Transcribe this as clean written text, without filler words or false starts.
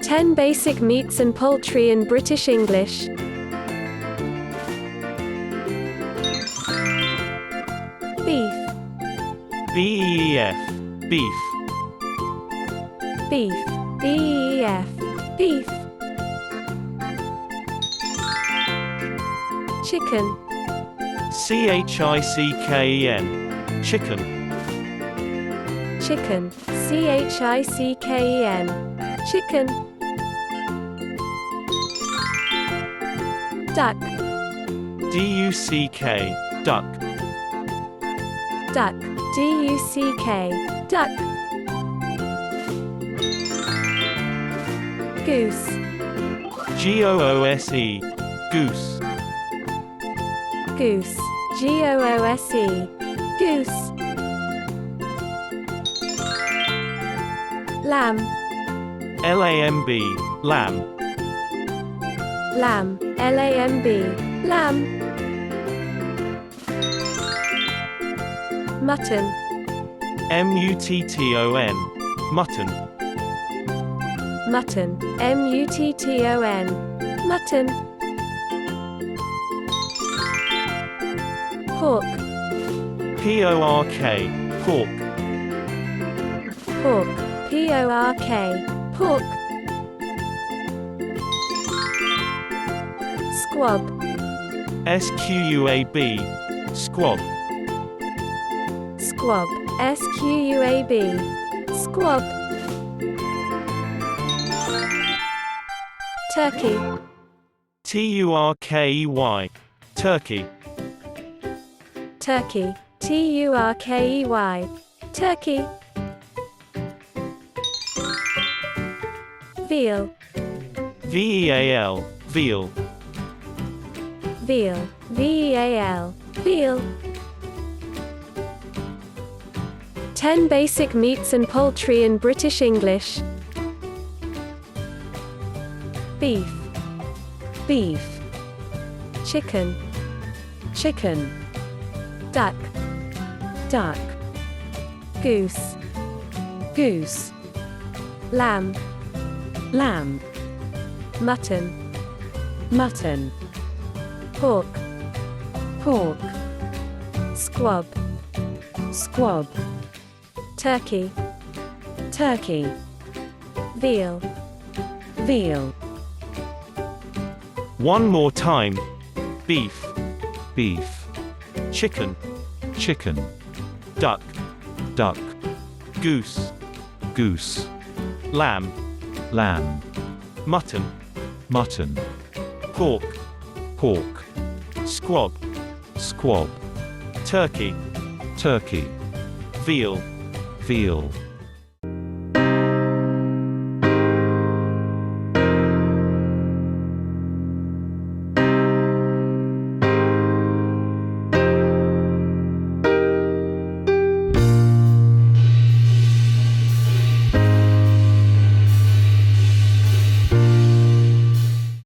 10 basic meats and poultry in British English. Beef. B-E-E-F. Beef. Beef. B-E-E-F. Beef. Chicken. C-H-I-C-K-E-N. Chicken. Chicken. C-H-I-C-K-E-N. Chicken. Duck. D-U-C-K. Duck. Duck. D-U-C-K. Duck. Goose. G-O-O-S-E. Goose. Goose. G-O-O-S-E. Goose. Lamb. L-A-M-B. Lamb. Lamb. L-A-M-B. Lamb. Mutton. M-U-T-T-O-N. Mutton. Mutton. M-U-T-T-O-N. Mutton. Pork. P-O-R-K. Pork. Pork. P-O-R-K. Pork. Squab. S-Q-U-A-B. Squab. Squab. S-Q-U-A-B. Squab. Turkey. T-U-R-K-E-Y. Turkey. Turkey. T-U-R-K-E-Y. Turkey. Veal. V-E-A-L. Veal. Veal. V-E-A-L. Veal. 10 basic meats and poultry in British English. Beef. Beef. Chicken. Chicken. Duck. Duck. Goose. Goose. Lamb. Lamb. Mutton. Mutton. Pork. Pork. Squab. Squab. Turkey. Turkey. Veal. Veal. One more time. Beef. Beef. Chicken. Chicken. Duck. Duck. Goose. Goose. Lamb. Lamb. Mutton. Mutton. Pork. Pork. Squab. Squab. Turkey. Turkey. Veal. Veal.